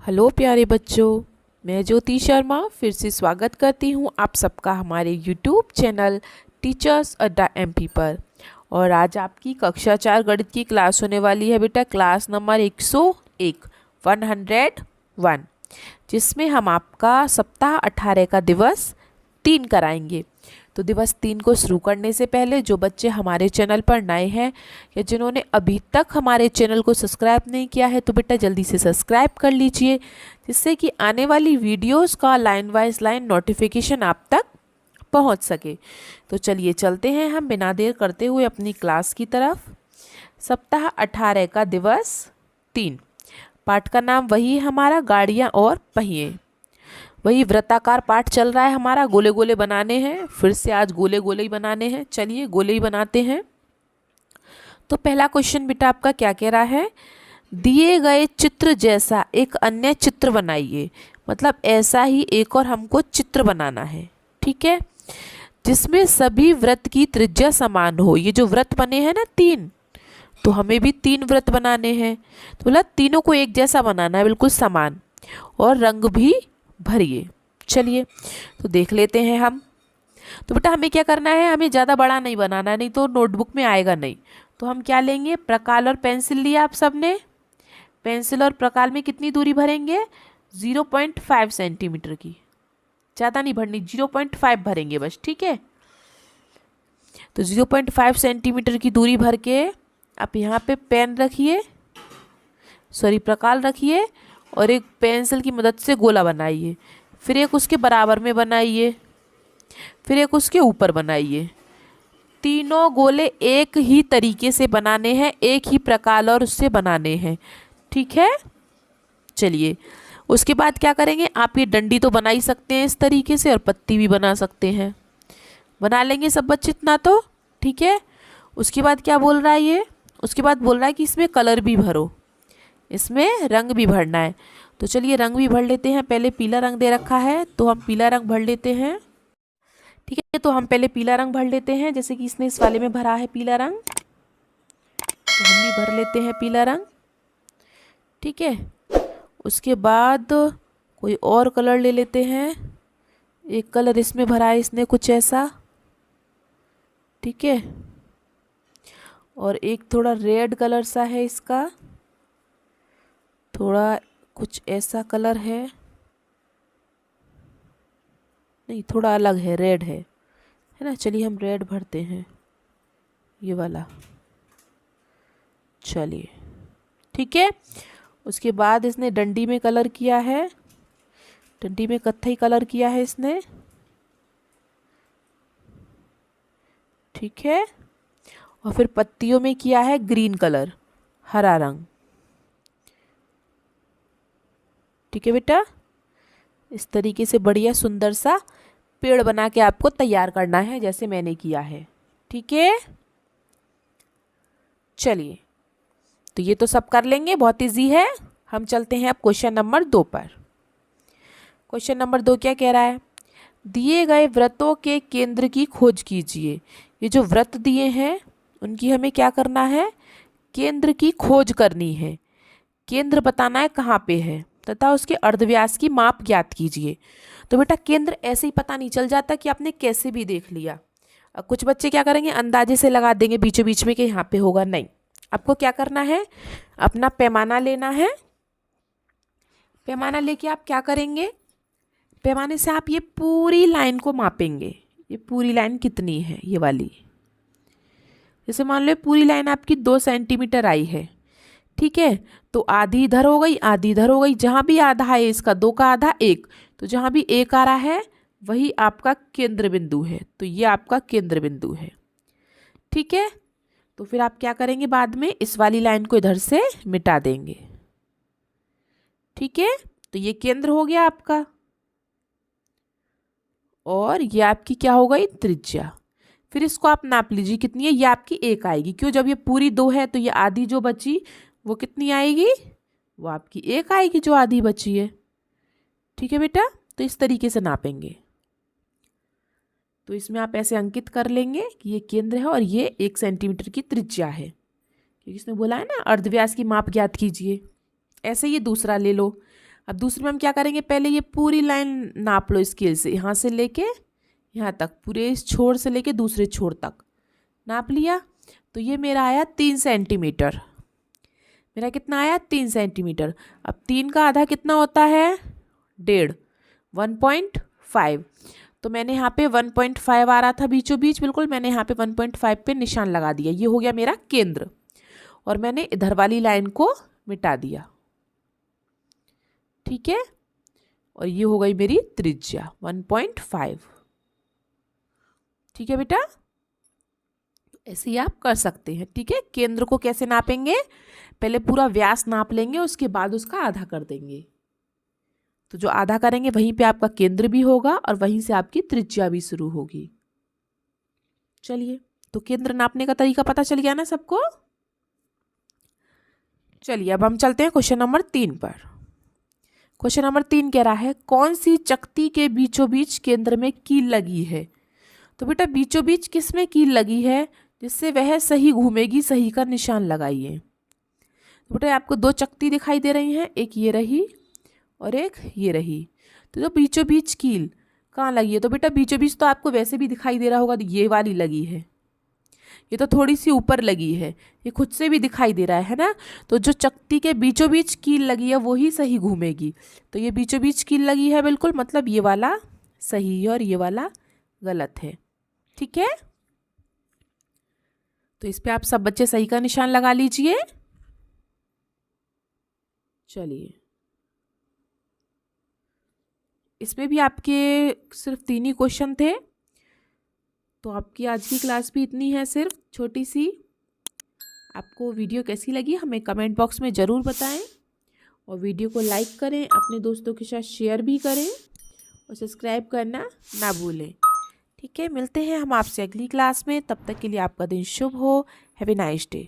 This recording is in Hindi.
हेलो प्यारे बच्चों, मैं ज्योति शर्मा फिर से स्वागत करती हूँ आप सबका हमारे यूट्यूब चैनल टीचर्स अड्डा एमपी पर। और आज आपकी कक्षा 4 गणित की क्लास होने वाली है बेटा, क्लास नंबर 101 101, जिसमें हम आपका सप्ताह 18 का दिवस 3 कराएंगे। तो दिवस 3 को शुरू करने से पहले जो बच्चे हमारे चैनल पर नए हैं या जिन्होंने अभी तक हमारे चैनल को सब्सक्राइब नहीं किया है तो बेटा जल्दी से सब्सक्राइब कर लीजिए, जिससे कि आने वाली वीडियोस का लाइन वाइज लाइन नोटिफिकेशन आप तक पहुंच सके। तो चलिए चलते हैं हम बिना देर करते हुए अपनी क्लास की तरफ। सप्ताह 18 का दिवस 3, पाठ का नाम वही हमारा गाड़ियाँ और पहिए। वही वृत्ताकार पाठ चल रहा है हमारा, गोले गोले बनाने हैं। फिर से आज गोले गोले ही बनाने हैं, चलिए गोले ही बनाते हैं। तो पहला क्वेश्चन बेटा आपका क्या कह रहा है, दिए गए चित्र जैसा एक अन्य चित्र बनाइए। मतलब ऐसा ही एक और हमको चित्र बनाना है, ठीक है, जिसमें सभी वृत्त की त्रिज्या समान हो। ये जो वृत्त बने हैं ना 3, तो हमें भी 3 वृत्त बनाने हैं। तो बोला तीनों को एक जैसा बनाना है, बिल्कुल समान, और रंग भी भरिए। चलिए तो देख लेते हैं हम। तो बेटा हमें क्या करना है, हमें ज़्यादा बड़ा नहीं बनाना है, नहीं तो नोटबुक में आएगा नहीं। तो हम क्या लेंगे, प्रकाल और पेंसिल लिया आप सबने। पेंसिल और प्रकाल में कितनी दूरी भरेंगे, 0.5 सेंटीमीटर की, ज़्यादा नहीं भरनी, 0.5 भरेंगे बस, ठीक है। तो 0.5 सेंटीमीटर की दूरी भर के आप यहाँ पे पेन रखिए, सॉरी प्रकाल रखिए, और एक पेंसिल की मदद से गोला बनाइए। फिर एक उसके बराबर में बनाइए, फिर एक उसके ऊपर बनाइए। तीनों गोले एक ही तरीके से बनाने हैं, एक ही प्रकार और उससे बनाने हैं, ठीक है। चलिए उसके बाद क्या करेंगे, आप ये डंडी तो बना ही सकते हैं इस तरीके से, और पत्ती भी बना सकते हैं। बना लेंगे सब बच्चे इतना तो, ठीक है। उसके बाद क्या बोल रहा है ये, उसके बाद बोल रहा है कि इसमें कलर भी भरो, इसमें रंग भी भरना है। तो चलिए रंग भी भर लेते हैं। पहले पीला रंग दे रखा है तो हम पीला रंग भर लेते हैं, ठीक है। तो हम पहले पीला रंग भर लेते हैं, जैसे कि इसने इस वाले में भरा है पीला रंग, तो हम भी भर लेते हैं पीला रंग, ठीक है। उसके बाद कोई और कलर ले लेते हैं। एक कलर इसमें भरा है इसने कुछ ऐसा, ठीक है, और एक थोड़ा रेड कलर सा है इसका, थोड़ा कुछ ऐसा कलर है, नहीं थोड़ा अलग है, रेड है ना। चलिए हम रेड भरते हैं, ये वाला, चलिए ठीक है। उसके बाद इसने डंडी में कलर किया है, डंडी में कत्थई कलर किया है इसने, ठीक है। और फिर पत्तियों में किया है ग्रीन कलर, हरा रंग, ठीक है बेटा। इस तरीके से बढ़िया सुंदर सा पेड़ बना के आपको तैयार करना है, जैसे मैंने किया है, ठीक है। चलिए तो ये तो सब कर लेंगे, बहुत इजी है। हम चलते हैं अब क्वेश्चन नंबर 2 पर। क्वेश्चन नंबर 2 क्या कह रहा है, दिए गए वृत्तों के केंद्र की खोज कीजिए। ये जो वृत्त दिए हैं उनकी हमें क्या करना है, केंद्र की खोज करनी है। केंद्र बताना है कहाँ पे है, तथा उसके अर्धव्यास की माप ज्ञात कीजिए। तो बेटा केंद्र ऐसे ही पता नहीं चल जाता कि आपने कैसे भी देख लिया। अब कुछ बच्चे क्या करेंगे, अंदाजे से लगा देंगे बीचों बीच में कि यहाँ पे होगा, नहीं। आपको क्या करना है, अपना पैमाना लेना है। पैमाना लेके आप क्या करेंगे, पैमाने से आप ये पूरी लाइन को मापेंगे। ये पूरी लाइन कितनी है, ये वाली, जैसे मान लो पूरी लाइन आपकी 2 सेंटीमीटर आई है, ठीक है। तो आधी इधर हो गई, आधी इधर हो गई, जहाँ भी आधा है इसका, 2 का आधा 1, तो जहाँ भी 1 आ रहा है वही आपका केंद्र बिंदु है। तो ये आपका केंद्र बिंदु है, ठीक है। तो फिर आप क्या करेंगे, बाद में इस वाली लाइन को इधर से मिटा देंगे, ठीक है। तो ये केंद्र हो गया आपका, और ये आपकी क्या हो गई, त्रिज्या। फिर इसको आप नाप लीजिए कितनी है, ये आपकी 1 आएगी। क्यों, जब ये पूरी 2 है तो ये आधी जो बची वो कितनी आएगी, वो आपकी 1 आएगी जो आधी बची है, ठीक है बेटा। तो इस तरीके से नापेंगे। तो इसमें आप ऐसे अंकित कर लेंगे कि ये केंद्र है और ये 1 सेंटीमीटर की त्रिज्या है, क्योंकि इसने बोला है ना अर्धव्यास की माप ज्ञात कीजिए। ऐसे ये दूसरा ले लो, अब दूसरे में हम क्या करेंगे, पहले ये पूरी लाइन नाप लो स्केल से, यहाँ से लेके यहाँ तक, पूरे इस छोर से लेके दूसरे छोर तक नाप लिया। तो ये मेरा आया 3 सेंटीमीटर। मेरा कितना आया, 3 सेंटीमीटर। अब 3 का आधा कितना होता है, 1.5, 1.5। तो मैंने यहाँ पे 1.5 आ रहा था बीचों बीच, बिल्कुल मैंने यहाँ पे 1.5 पे निशान लगा दिया। ये हो गया मेरा केंद्र, और मैंने इधर वाली लाइन को मिटा दिया। ठीक है, और ये हो गई मेरी त्रिज्या 1.5। ठीक है बेटा, ऐसे ही आप कर सकते हैं। ठीक है, केंद्र को कैसे नापेंगे, पहले पूरा व्यास नाप लेंगे, उसके बाद उसका आधा कर देंगे। तो जो आधा करेंगे वहीं पे आपका केंद्र भी होगा और वहीं से आपकी त्रिज्या भी शुरू होगी। चलिए, तो केंद्र नापने का तरीका पता चल गया ना सबको। चलिए अब हम चलते हैं क्वेश्चन नंबर 3 पर। क्वेश्चन नंबर 3 कह रहा है, कौन सी चकती के बीचों बीच केंद्र में कील लगी है। तो बेटा बीचों बीच किस में कील लगी है, जिससे वह सही घूमेगी, सही का निशान लगाइए। तो बेटा आपको 2 चकती दिखाई दे रही हैं, एक ये रही और एक ये रही। तो जो बीचों बीच कील कहाँ लगी है, तो बेटा बीचों बीच तो आपको वैसे भी दिखाई दे रहा होगा, ये वाली लगी है। ये तो थोड़ी सी ऊपर लगी है, ये खुद से भी दिखाई दे रहा है ना। तो जो चकती के बीचों बीच कील लगी है वो ही सही घूमेगी। तो ये बीचों बीच कील लगी है बिल्कुल, मतलब ये वाला सही है और ये वाला गलत है। ठीक है, तो इस पे आप सब बच्चे सही का निशान लगा लीजिए। चलिए, इसमें भी आपके सिर्फ 3 ही क्वेश्चन थे, तो आपकी आज की क्लास भी इतनी है, सिर्फ छोटी सी। आपको वीडियो कैसी लगी हमें कमेंट बॉक्स में ज़रूर बताएं, और वीडियो को लाइक करें, अपने दोस्तों के साथ शेयर भी करें, और सब्सक्राइब करना ना भूलें। ठीक है, मिलते हैं हम आपसे अगली क्लास में। तब तक के लिए आपका दिन शुभ हो। Have a nice day.